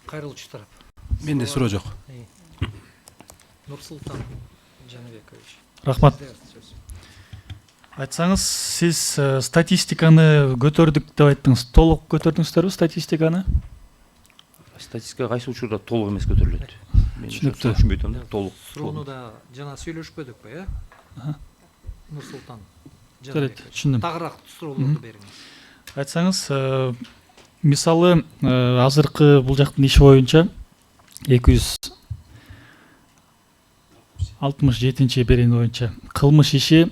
Кайрылчу тарап. Менде суроо жок. Нурсултан Жаныбекович. Рахмат. Айтсаңыз, сиз статистиканы көтөрдүк деп айттыңыз. Толук көтөрдүңүздөрбү статистиканы? Статистика кайсы учурда толук эмес көтөрүлөт. Мен Түшүнүктүү. түшүнбөй атам да, толук. Суроону да жана сүйлөшпөдүкпү, Нурсултан Жарайт, Жаныбекович. түшүндүм. Тагыраак суроолорду бериңиз. Айтсаңыз, мисалы азыркы бул жактын иши боюнча 267 берени боюнча кылмыш иши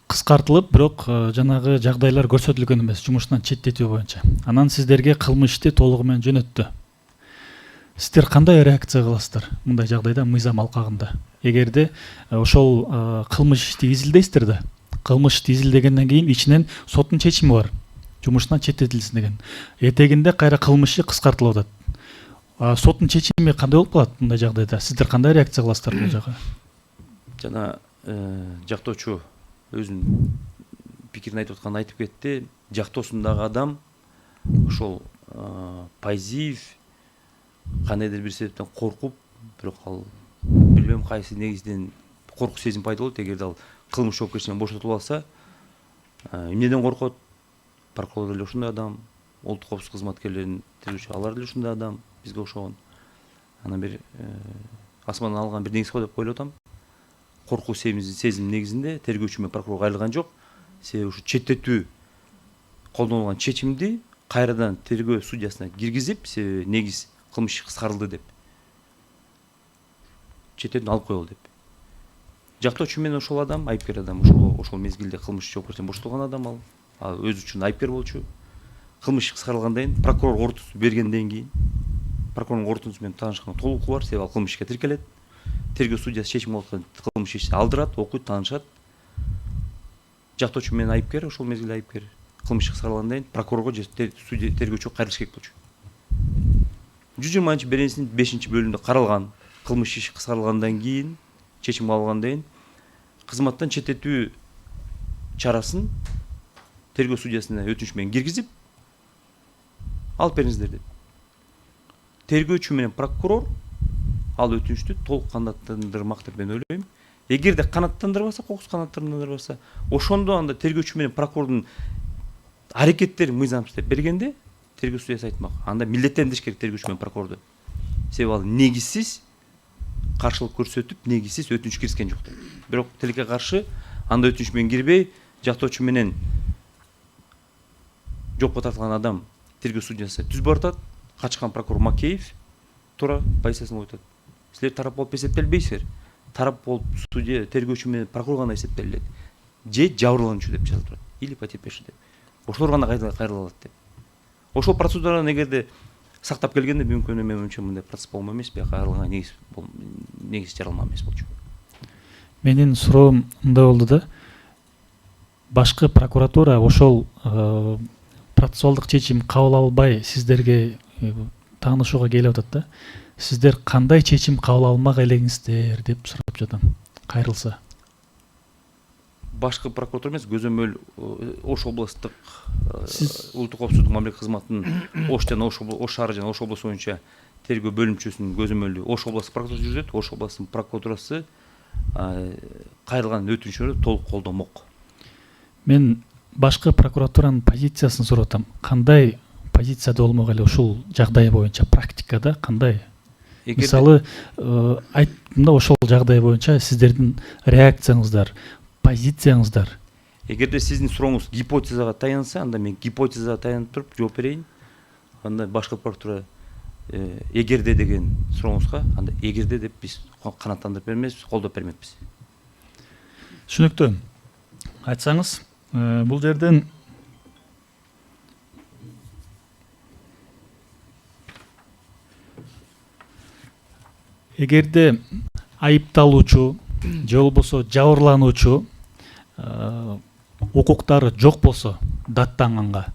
кыскартылып, бирок жанагы жагдайлар көрсөтүлгөн эмес, жумуштан четтетүү боюнча. Анан сиздерге кылмыш ишти толугу менен жөнөттү. Сиздер кандай реакция кыласыздар мындай жагдайда, мыйзам алкагында? Эгерде ошол кылмыш ишти изилдейсиздер да, кылмыш ишти изилдегенден кийин ичинен соттун чечими бар, жумуштан четтетилсин деген. Этегинде кайра кылмыш иши кыскартылып атат. Соттун чечими кандай болуп калат мындай жагдайда? Сиздер кандай реакция кыласыздар бул жакка? Жана жактоочу өзүнүн пикирин айтып атканын айтып кетти. Жактоосундагы адам ошол Пайзиев кандайдыр бир себептен коркуп, бирок ал билбейм кайсы негизден корку сезим пайда болот. Эгерде ал кылмыш жоопкерчилигинен бошотулуп алса, эмнеден коркот? Прокурор деле ушундай адам, улуттук коопсуздук кызматкерлеринин тергөөчү алар деле ушундай адам, бизге окшогон. Анан бир асмандан алган бир негиз го деп ойлоп атам. Коркуу сезим негизинде тергөөчү менен прокурор кайрылган жок. Себеби ушу четтетүү колдонулган чечимди кайрадан тергөө судьясына киргизип, себеби негиз кылмыш кыскарылды деп, четтетүүнү алып коелу деп. Жактоочу менен ошол адам, айыпкер адам, ошол мезгилде кылмыш жоопкерчилигинен бошотулган адам, ал өз үчүн айыпкер болчу. Кылмыш кыскарылгандан кийин, прокурор корутуусу бергенден кийин, прокурордун корутуусу менен таанышканга толук укугу бар, себеби ал кылмыш ишке тиркелет. Тергөө судьясы чечим кылып аткан кылмыш ишти алдырат, окуйт, таанышат. Жактоочу менен айыпкер, ошол мезгилде айыпкер. Кылмыш кыскарылгандан кийин прокурорго же тергөөчүгө кайрылыш керек болчу. 120-беренесинин 5-бөлүмүндө каралган кылмыш иши кыскарылгандан кийин, чечим алгандан кийин кызматтан четтетүү чарасын тергөө судьясына өтүнүч менен киргизип алып бериңиздер деп. Тергөөчү менен прокурор ал өтүнүчтү толук канааттандырмак деп мен ойлойм. Эгерде канааттандырбаса, кокус канааттандырбаса, ошондо анда тергөөчү менен прокурордун аракеттери мыйзамсыз деп бергенде, тергөө судьясы айтмак. Анда милдеттендириш керек тергөөчү менен прокурорду. Себеби ал негизсиз каршылык көрсөтүп, негизсиз өтүнүч киргизген жок деп. Бирок тилекке каршы анда өтүнүч менен кирбей, жактоочу менен жоопко тартылган адам тергөө судьясы түзбөй атат, качкан прокурор Макеев туура позициясын коюп атат. Силер тарап болуп эсептелбейсиздер. Тарап болуп судья, тергөөчү менен прокурор гана эсептелет. Же жабырлануучу деп жазылып турат. Или потерпевший деп. Ошолор гана кайрыла алат деп. Ошол процедураны эгерде сактап келгенде мүмкүн менин оюмча мындай процесс болмок эмес, кайрылганга негиз жаралма эмес болчу. Менин суроом мындай болду да. Башкы прокуратура ошол процессуалдык чечим кабыл албай сиздерге таанышууга келип атат да. Сиздер кандай чечим кабыл алмак элеңиздер деп сурап жатам. Кайрылса. Башкы прокуратура эмес, көзөмөл Ош областтык улуттук коопсуздук мамлекеттик кызматынын Ош шаары жана Ош обласу боюнча тергөө бөлүмчөсүнүн көзөмөлү Ош областтык прокуратурасы жүргүзөт. Ош областынын прокуратурасы кайрылган өтүнүчтөрдү толук колдомок. Мен башкы прокуратуранын позициясын сурап атам. Кандай позицияда болмок эле ушул жагдай боюнча практикада кандай? Мисалы, айттым да, ошол жагдай боюнча сиздердин реакцияңыздар, позицияңыздар. Эгерде сиздин сурооңуз гипотезага таянса, анда мен гипотезага таянып туруп жооп берейин. Анда башкы прокуратура эгерде деген сурооңузга, анда эгерде деп биз канааттандырып бермейбиз, колдоп бермекпиз. Түшүнүктүү. Айтсаңыз, бул жерден эгерде айыпталуучу же болбосо жабырлануучу укуктары жок болсо даттанганга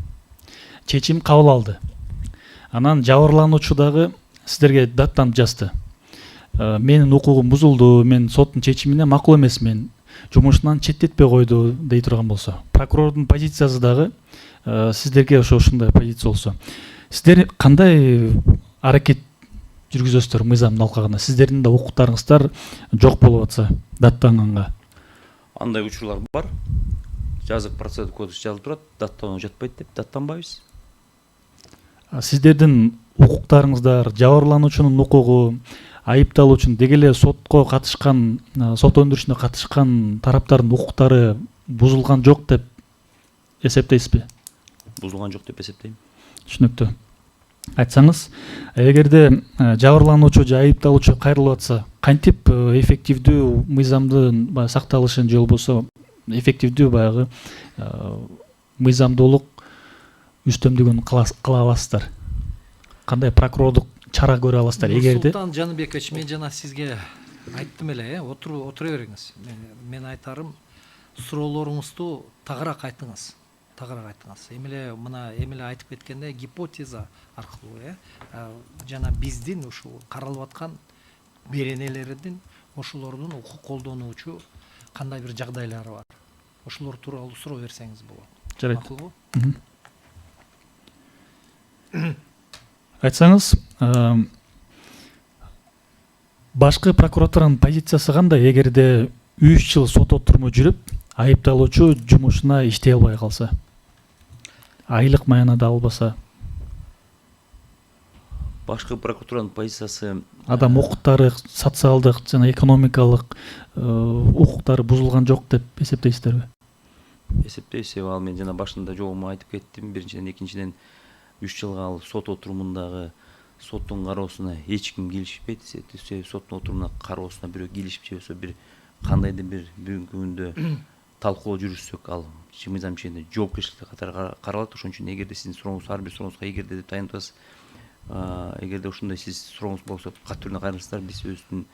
чечим кабыл алды. Анан жабырлануучу дагы сиздерге даттанып жазды. Менин укугум бузулду, мен соттун чечимине макул эмесмин, жумушунан четтетпей койду дей турган болсо, прокурордун позициясы дагы сиздерге ошондой позиция болсо, сиздер кандай аракет жүргүзөсүздөр мыйзамдын алкагында? Сиздердин да укуктарыңыздар жок болуп атса даттанганга? Андай учурлар бар. Жазык процессуалдык кодекс жазылып турат, даттануу жатпайт деп даттанбайбыз. Сиздердин укуктарыңыздар, жабырлануучунун укугу, айыпталуучунун деги эле сотко катышкан, сот өндүрүшүнө катышкан тараптардын укуктары бузулган жок деп эсептейсизби? Бузулган жок деп эсептейм. Түшүнүктүү. Айтсаңыз, эгерде жабырлануучу же айыпталуучу кайрылып атса, кантип эффективдүү мыйзамдын сакталышын же болбосо эффективдүү баягы мыйзамдуулук үстөмдүгүн кыла аласыздар? Кандай прокурордук чара көрө аласыздар эгерде? Султан Жаныбекович, мен жана сизге айттым эле, отура бериңиз. Мен айтарым, суроолоруңузду тагыраак айтыңыз. Эмеле мына эмеле айтып кеткенде гипотеза аркылуу жана биздин ушул каралып аткан беренелердин, ошолордун укук колдонуучу кандай бир жагдайлары бар. Ошолор тууралуу суроо берсеңиз болот. Жарайт. Макулбу? Айтсаңыз, башкы прокуратуранын позициясы кандай эгерде 3 жыл сот отуруму жүрүп, айыпталуучу жумушуна иштей албай калса? Айлык маяна да албаса? Башкы прокуратуранын позициясы Адам укуктары, социалдык жана экономикалык укуктары бузулган жок деп эсептейсиздерби? эсептейбиз. Ал мен жана башында жогомо айтып кеттим. Биринчиден, экинчиден 3 жылга ал сот отурумундагы соттун кароосуна эч ким килишпейт. Соттун отурумуна кароосуна бирөө килишип же болбосо бир кандайдыр бир бүгүнкү күндө талкуулоо жүргүзсөк, ал мыйзам чегинде жоопкерчиликке катары каралат. Ошон үчүн эгерде сиздин сурооңуз, ар бир сурооңузга эгерде деп таянып атасыз. Эгерде ушундай сиз сурооңуз болсо кат түрүнө кайрылсаңыздар, биз өзүбүздүн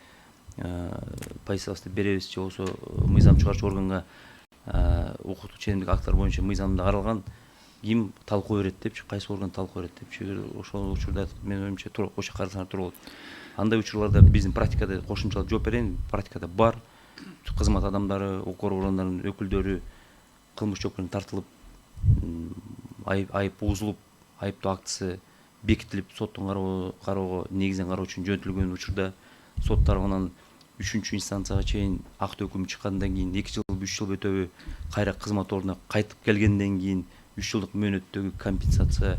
позициябызды беребиз, же болбосо мыйзам чыгарчу органга укуктук ченемдик актылар боюнча мыйзамда каралган ким талкуу берет депчи, кайсы орган талкуу берет депчи, ошол учурда менин оюмча ошо карасаңар туура болот. Андай учурларда биздин практикада кошумчалап жооп берейин, практикада бар. Кызмат адамдары, укук органдарынын өкүлдөрү кылмыш жоопкерчиликке тартылып, айып бузулуп, айыптоо актысы бекитилип, соттун кароого негизинен кароо үчүн жөнөтүлгөн учурда сот тарабынан 3-чү инстанцияга чейин актуу өкүм чыккандан кийин 2 жыл, 3 жыл өтөбү кайра кызмат ордуна кайтып келгенден кийин 3 жылдык мөөнөттөгү компенсация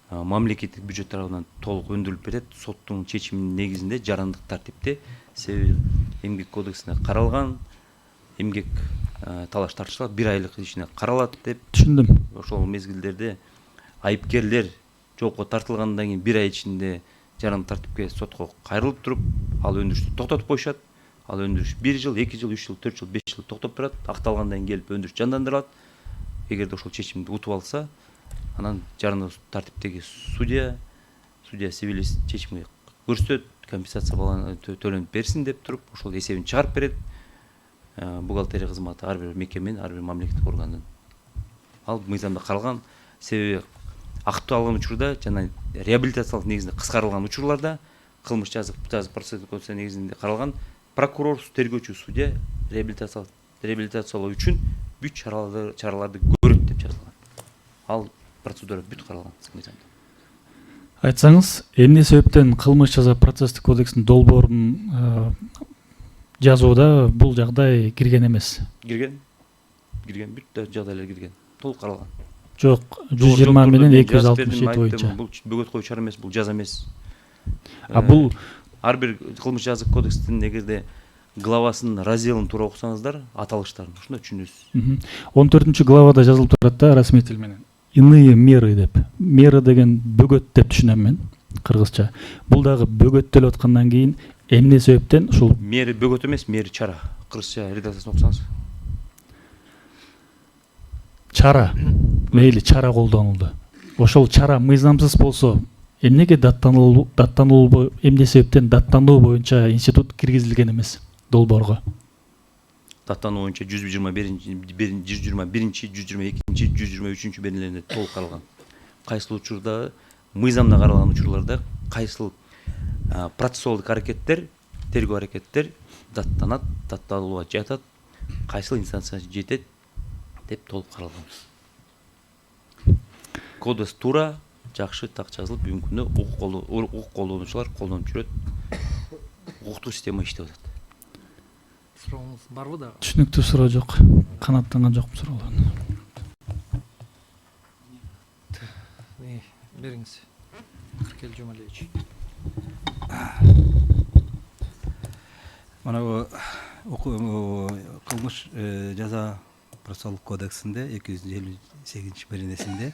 мамлекеттик бюджет тарабынан толук өндүрүлүп берет. Соттун чечиминин негизинде жарандык тартипте, себеби эмгек кодексине каралган, эмгек талаш тартыштар 1 айлык ичинде каралат деп. Түшүндүм. Ошол мезгилдерде айыпкерлер жоопко тартылгандан кийин 1 ай ичинде жарандык тартипке сотко кайрылып туруп, ал өндүрүштү токтотуп коюшат. Ал өндүрүш 1 жыл, 2 жыл, 3 жыл, 4 жыл, 5 жыл токтоп турат. Акталгандан кийин келип өндүрүш жандандырылат. Эгерде ошол чечимди утуп алса, анан жарандык тартиптеги судья цивилист чечимди көрсөтөт, компенсация төлөнүп берсин деп туруп, ошол эсебин чыгарып берет. Бухгалтерия кызматы ар бир мекеменин, ар бир мамлекеттик органдын. Ал мыйзамда каралган, себеби актуалган учурда жана реабилитациялык негизинде кыскарылган учурларда, кылмыш жазык процессуалдык кодекс негизинде каралган, прокурор, тергөөчү, судья реабилитациялоо үчүн бүт чараларды көрөт деп жазылган. Ал процедура бүт каралган мыйзамда. Айтсаңыз, эмне себептен кылмыш жаза процесстик кодекстин долбоорун жазууда бул жагдай кирген эмес? Кирген бүт жагдайлар кирген, толук каралган. Жок, 120 менен 267 боюнча. Бул бөгөт коюу чара эмес, бул жаза эмес. Бул ар бир кылмыш жазык кодекстин эгерде главасын, разделин туура окусаңыздар, аталыштарын ушунда түшүнөсүз. 14 главада жазылып турат да, расмий тил менен. Иные меры деп. Мера деген бөгөт деп түшүнөм мен, кыргызча. Бул дагы бөгөттөлүп аткандан кийин эмне себептен ушул мери бөгөт эмес, мери чара. Кыргызча редакциясын окусаңыз. Чара, мейли чара колдонулду. Ошол чара мыйзамсыз болсо, эмнеге даттануу эмне себептен даттануу боюнча институт киргизилген эмес долбоорго? Даттануу боюнча 121-122, 123 беренелеринде толук каралган. Кайсыл учурда мыйзамда каралган учурларда кайсыл процессуалдык аракеттер, тергөө аракеттер даттанат, датталууга жатат, кайсыл инстанция жетет деп толук каралган. Кодекс туура, жакшы так жазылып бүгүнкү күндө укук колдонуучулар колдонуп жүрөт. Укуктуу система иштеп атат. Сурооңуз барбы дагы? Түшүнүктүү суроо жок. Канааттанган жокмун суроолорун. Бериңиз. Кыркел Жумалиевич. Mana bu kılmış ceza prosesualдык kodeksinde 258 беренесинде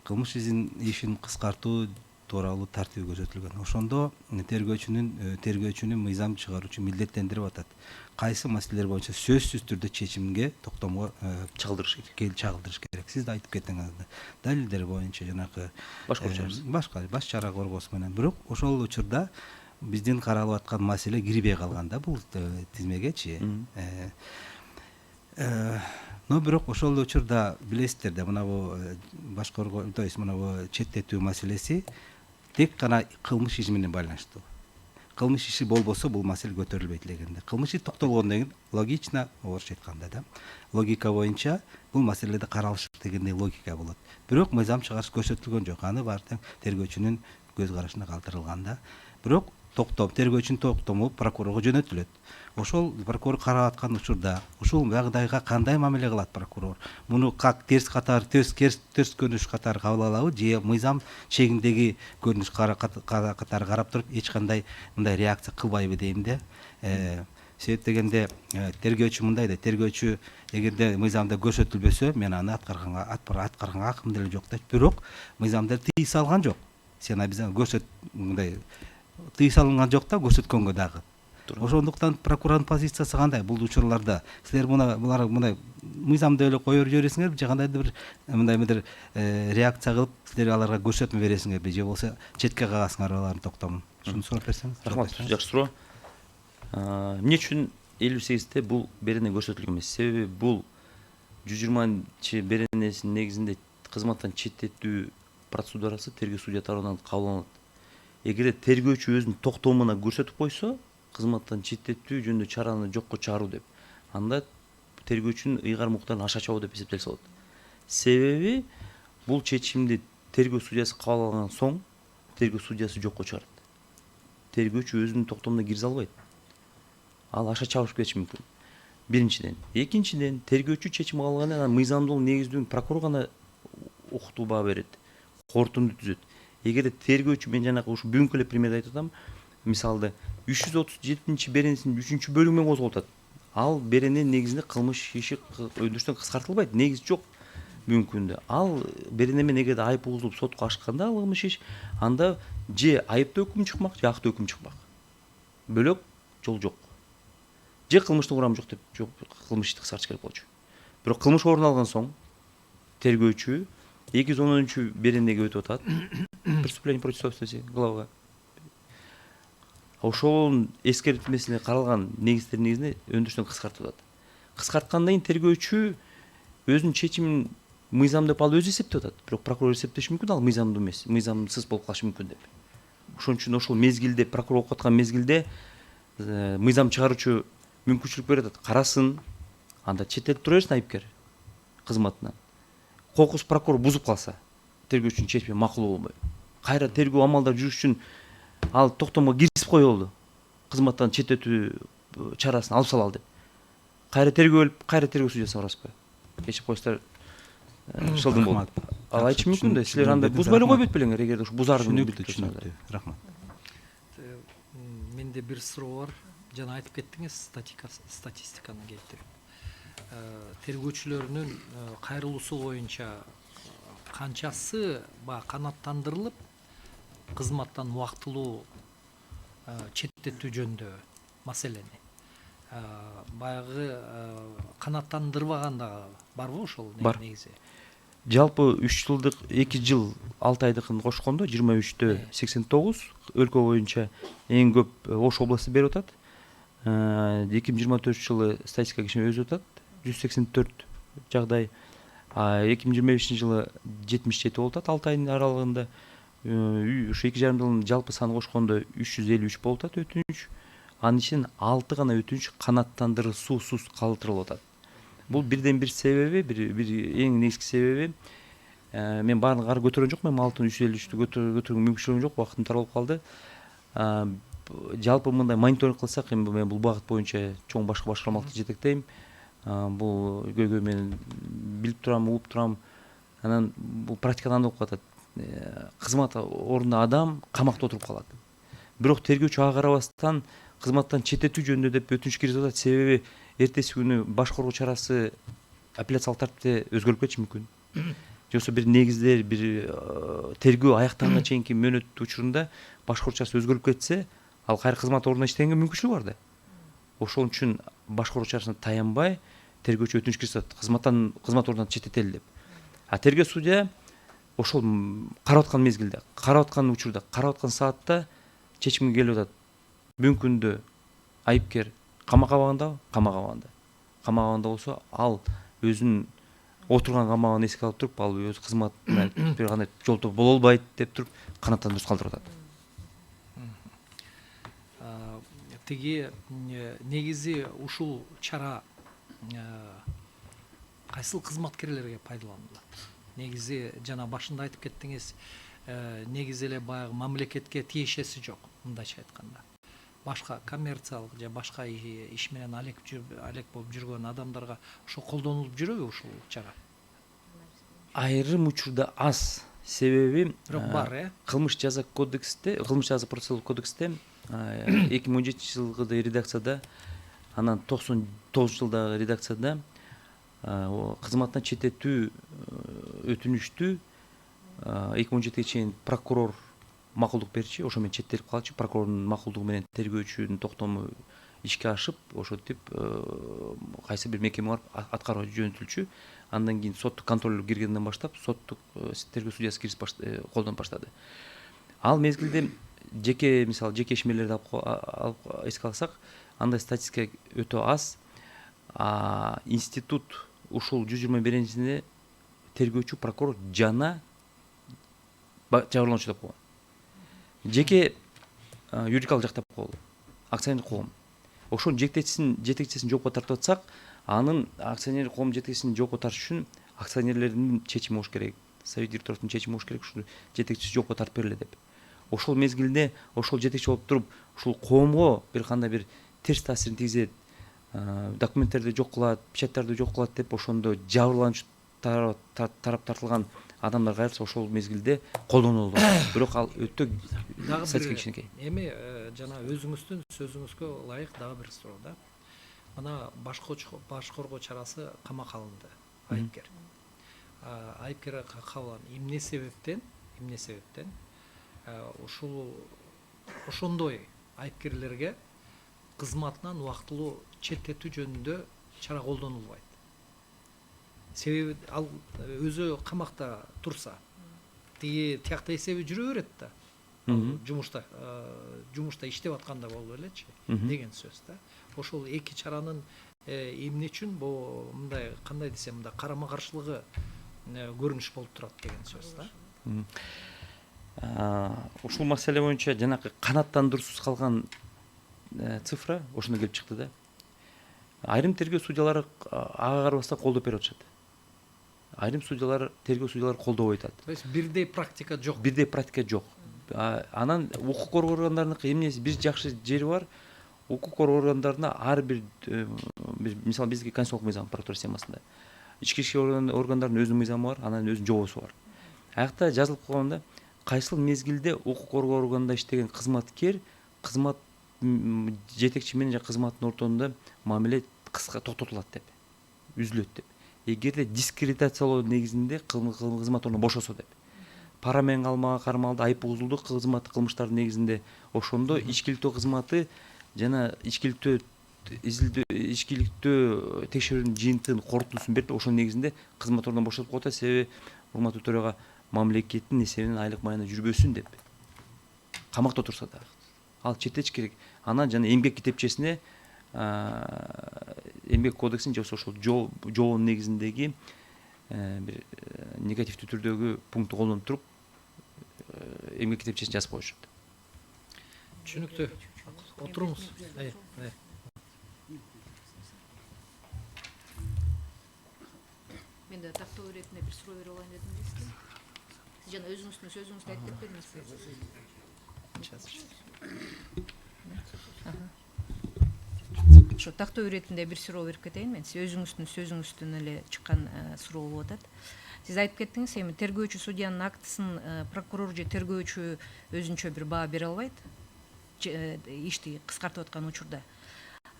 кылмыш ишин кыскартуу тууралуу тартиби көрсөтүлгөн. Ошондо тергөөчүнүн мыйзам чыгаруучу милдеттендирип атат. Кайсы маселелер боюнча сөзсүз түрдө чечимге токтомго чагылдырыш керек. Сиз да айтып кеттиңиз. Далилдер боюнча жанакы баш чара коргоосу менен. Бирок ошол учурда биздин каралып аткан маселе кирбей калган да бул тизмегечи. Но бирок ошол учурда билесиздер да мына бул башкаруу, то есть мына бул четтетүү маселеси тек гана кылмыш иши менен байланыштуу. Кылмыш иши болбосо бул маселе көтөрүлбөйт элегенде. Кылмыш иши токтолгондон кийин логично, орусча айтканда да, логика боюнча бул маселеде каралышы дегендей логика болот. Бирок мыйзам чыгарыш көрсөтүлгөн жок. Аны баары тергөөчүнүн көз карашына калтырылган да. Бирок тергөөчүнүн токтому прокурорго жөнөтүлөт. Ошол прокурор карап аткан учурда ушул жагдайга кандай мамиле кылат прокурор? Муну как терс көрүнүш катары кабыл алабы же мыйзам чегиндеги көрүнүш катары карап туруп эч кандай мындай реакция кылбайбы дейм да. Себеп дегенде тергөөчү мындай да, тергөөчү эгерде мыйзамда көрсөтүлбөсө мен аны аткарганга акым деле жок дейт. Бирок мыйзамда тыйым салган жок. Сен обязательно көрсөт мындай тыйым салынган жок да көрсөткөнгө дагы. Ошондуктан прокурордун позициясы кандай бул учурларда? Силер булар мындай мыйзамды эле коюп жибересиңерби же кандайдыр бир мындай бир реакция кылып силер аларга көрсөтмө бересиңерби же болбосо четке кагасыңарбы алардын токтомун? Ушуну сурап берсеңиз. Рахмат, жакшы суроо. Эмне үчүн 58-те бул берене көрсөтүлгөн эмес? Себеби бул 120 беренесинин негизинде кызматтан четтетүү процедурасы тергөө судья тарабынан кабыл алынат. Эгер тергөөчү өзүнүн токтомуна көрсөтүп койсо, кызматтан четтетүү жөнүндө чараны жокко чыгаруу деп, анда тергөөчүнүн ыйгар муктарын аша чабуу деп эсептелсе болот. Себеби бул чечимди тергөө судьясы кабыл алган соң тергөө судьясы жокко чыгарат. Тергөөчү өзүнүн токтомуна киргизе албайт. Ал аша чабыш кетиши мүмкүн. Биринчиден, экинчиден тергөөчү чечим кабыл алгандан анан мыйзамдуулук негиздүүлүгүн прокурор гана укуктуу баа берет, корутунду түзөт. Эгер тергөөчү мен жанагы ушу бүгүнкү эле примерди айтып атам, мисалда 337 беренесинин 3 бөлүгү менен козголот. Ал берененин негизинде кылмыш иши өндүрүштөн кыскартылбайт, негиз жок бүгүнкү күндө. Ал берене менен эгерде айып угулуп сотко ашканда ал кылмыш иш, анда же айыптуу өкүм чыкмак, же актуу өкүм чыкмак. Бөлөк жол жок. Же кылмыштын курамы жок деп кылмыш ишти кыскартыш керек болчу. Бирок кылмыш орун алган соң тергөөчү 210 беренеге өтүп атат. Преступление против собственности главага. Ошонун эскертмесине каралган негиздер негизинде өндүрүштөн кыскартып атат. Кыскарткандан кийин тергөөчү өзүнүн чечимин мыйзам деп ал өзү эсептеп атат. Бирок прокурор эсептеши мүмкүн ал мыйзамдуу эмес, мыйзамсыз болуп калышы мүмкүн деп. Ошон үчүн ошол мезгилде прокурор окуп аткан мезгилде мыйзам чыгаруучу мүмкүнчүлүк берип атат. Карасын, анда четтетип тура берсин айыпкер кызматынан. Кокус прокурор бузуп калса, тергөөчүнүн чечими макул болбой. Кайра тергөө амалдары жүрүш үчүн ал токтомго киргизип коелу. Кызматтан четтетүү чарасын алып салалы деп. Кайра тергөө судьясы барасызбы? Кечип койсуздар, шылдың болуп. Ал айтышы мүмкүн да, силер анда бузбай эле койбойт белеңер, эгерде ушу бузарын түшүнүктүү. Рахмат. Менде бир суроо бар. Жана айтып кеттиңиз, статистиканы келтирип. Тергөөчүлөрүнүн кайрылуусу боюнча канчасы канааттандырылып кызматтан убактылуу четтетүү жөнүндө маселени баягы канааттандырбаган дагы барбы ошол негизи? Жалпы 3 жылдык 2 жыл 6 айдыкын кошкондо 23-тө 89 өлкө боюнча эң көп Ош областы берип атат. 2024 жылы статистика кичине өзүп атат. 184 жагдай. 2025 жылы 77 болуп атат 6 айдын аралыгында. Ушу 2,5 жылдын жалпы саны кошкондо 353 болуп атат өтүнүч. Анын ичинен 6 гана өтүнүч канааттандыруусуз калтырылып атат. Бул бирден бир себеби, бир эң негизги себеби Мен баарын ары көтөргөн жокмун, эми алтын 353-тү көтөргөн мүмкүнчүлүгүм жок, убактым тар болуп калды. Жалпы мындай мониторинг кылсак, эми мен бул багыт боюнча чоң башкы башкармалыкты жетектейм. Бул көйгөй мен билип турам, угуп турам. Анан бул практикада андай болуп калат. Кызмат ордунда адам камакта отуруп калат. Бирок тергөөчү ага карабастан кызматтан четтетүү жөнүндө деп өтүнүч киргизип атат. Себеби эртеси күнү баш коргоо чарасы апелляциялык тартипте өзгөрүп кетиши мүмкүн. Же болбосо бир негиздер, бир тергөө аяктанганга чейинки мөөнөт учурунда баш коргоо чарасы өзгөрүп кетсе, ал кайра кызмат ордунда иштегенге мүмкүнчүлүгү бар да. Ошол үчүн баш коргоо чарасына таянбай тергөөчү өтүнүч киргизип атат. Кызмат ордунан четтетели деп. Тергөө судья ошол карап аткан мезгилде, карап аткан учурда, карап аткан саатта чечимге келип атат. Бүгүнкү күндө айыпкер камакка алгандабы? Камакка алганда. Камакка алганда болсо, ал өзүнүн отурган камагын эске алып туруп, ал өз кызматына бир кандай жолтоо боло албайт деп туруп канаттан дұрыс калтырып атат. Тиги негизи ушул чара кайсыл кызматкерлерге пайдаланылат? Негизи жана башында айтып кеттиңиз, негизи эле баягы мамлекетке тиешеси жок, мындайча айтканда. Башка коммерциялык же башка иш менен алек болуп жүргөн адамдарга ошо колдонулуп жүрөбү ушул чара? Айрым учурда аз. Себеби Бирок бар, кылмыш жаза кодексте, кылмыш жаза процессуалдык кодексте 2017 редакцияда, анан 99-жылдагы редакцияда кызматтан четтетүү өтүнүштү 2017-ге чейин прокурор макулдук берчи, ошо менен четтелип калчу. Прокурордун макулдугу менен тергөөчүнүн токтому ишке ашып, ошентип кайсы бир мекеме барып аткарууга жөнөтүлчү. Андан кийин соттук контроль киргенден баштап, соттук тергөө судьясы колдонуп баштады. Ал мезгилде жеке ишмерлерди алып эске алсак, андай статистика өтө аз. Институт ушул 121-синде тергөөчү, прокурор жана жабырлануучу деп койгон. Жеке юридикалык жактап койгон, акционерлик коом. Ошонун жетекчисин жоопко тартып атсак, анын акционерлик коом жетекчисин жоопко тартыш үчүн акционерлердин чечими болуш керек, совет директорунун чечими болуш керек, ушул жетекчиси жоопко тартып бериле деп. Ошол мезгилде ошол жетекчи болуп туруп, ушул коомго бир кандай бир терс таасирин тийгизет, документтерди жок кылат, печаттарды жок кылат деп ошондо жабырлануучу тарап тартылган адамдар кайрылса, ошол мезгилде колдонулат. Бирок ал өтө статистика кичинекей. Эми жана өзүңүздүн сөзүңүзгө ылайык дагы бир суроо да. Мына баш коргоо чарасы камакка алынды, айыпкер. Айыпкер кабылган эмне себептен ошондой айыпкерлерге кызматынан убактылуу четтетүү жөнүндө чара колдонулбайт. Себеби ал өзү камакта турса, тиякта эсеби жүрө берет да. Жумушта иштеп атканда болуп элечи деген сөз да. Ошол эки чаранын эмне үчүн мындай, кандай десем, мындай карама каршылыгы көрүнүш болуп турат деген сөз да. Ушул маселе боюнча жанакы канааттандыруусуз калган цифра ошондо келип чыкты да. Айрым тергөө судьялары ага карабастан колдоп берип атышат. Айрым тергөө судьялары колдобой атат. То есть бирдей практика жок. Бирдей практика жок. Анан укук коргоо органдарыныкы эмнеси бир жакшы жери бар. Укук коргоо органдарына ар бир мисалы бизге конституциялык мыйзам прокуратура системасында ички ишкер органдардын өзүнүн мыйзамы бар, анан өзүнүн жобосу бар. Аякта жазылып койгондо кайсыл мезгилде укук коргоо органында иштеген кызматкер кызмат жетекчи менен жана кызматтын ортосунда мамиле кыска токтотулат деп, үзүлөт деп. Эгерде дискредитациялоо негизинде кызмат ордунан бошосо деп. Пара менен кармалды, айып бузулду кылмыштардын негизинде, ошондо ичкиликтөө кызматы жана ичкиликтөө текшерүүнүн жыйынтыгын корутуусун берип, ошонун негизинде кызмат ордунан бошотуп коет. Себеби урматтуу төрага мамлекеттин эсебинен айлык майына жүрбөсүн деп. Камакта турса да ал четтетиш керек. Анан жана эмгек китепчесине, эмгек кодексин же ошол жообунун негизиндеги бир негативдүү түрдөгү пунктты колдонуп туруп эмгек китепчесин жазып коюшат. Түшүнүктүү. Отуруңуз. Мен да тактоо иретинде бир суроо берип алайын дедим дейсизби? Сиз жана өзүңүздүн сөзүңүздү айтып кетпедиңизби? Ошо тактоо иретинде бир суроо берип кетейин мен. Сиз өзүңүздүн сөзүңүздөн эле чыккан суроо болуп атат. Сиз айтып кеттиңиз, эми тергөөчү судьянын актысын прокурор же тергөөчү өзүнчө бир баа бере албайт, ишти кыскартып аткан учурда.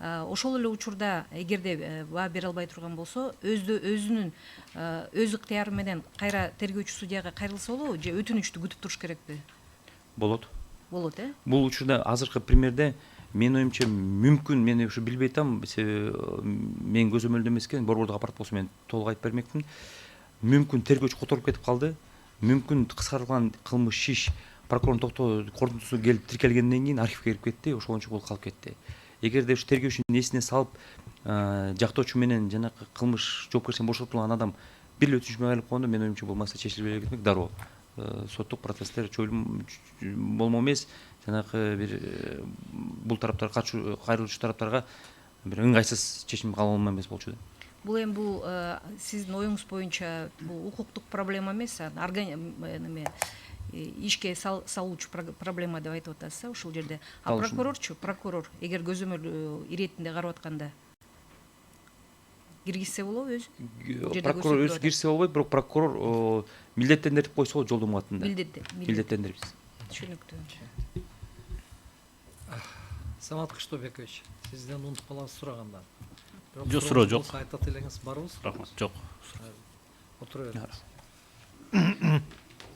Ошол эле учурда эгерде баа бере албай турган болсо, өзүнүн өз ыктыяры менен кайра тергөөчү судьяга кайрылса болобу же өтүнүчтү күтүп туруш керекпи? Болот. Болот, Бул учурда азыркы примерде менин оюмча мүмкүн, мен ушу билбей атам, менин көзөмөлдө эмес экен, борбордук аппарат болсо мен толук айтып бермекмин. Мүмкүн тергөөчү которуп кетип калды. Мүмкүн кыскартылган кылмыш иш прокурордун корутундусу келип тиркелгенден кийин архивге кирип кетти, ошол боюнча бул калып кетти. Эгерде ушу тергөөчүнүн эсине салып, жактоочу менен жанагы кылмыш жоопкерчиликтен бошотулган адам бир эле өтүнүч менен кайрылып койгондо менин оюмча бул маселе чечилип кетмек дароо. Соттук процесстер болмок эмес, жанагы бир бул тараптар кайрылуучу тараптарга бир ыңгайсыз чечим кабыл алынма эмес болчу. Бул эми бул сиздин оюңуз боюнча бул укуктук проблема эмес, ишке салуучу проблема деп айтып атасыз, ушул жерде. А прокурор эгер көзөмөл иретинде карап атканда киргизсе болобу өзү? Прокурор өзү кирсе болбойт, бирок прокурор милдеттендирип койсо болот жолдомо катында. Милдеттендирип. Түшүнүктүү. Самат Кыштообекович, сизден унутуп калабыз сурагандан. Жок, суроо жок. Айтат элеңиз барбы? Рахмат, жок. Отура бериңиз.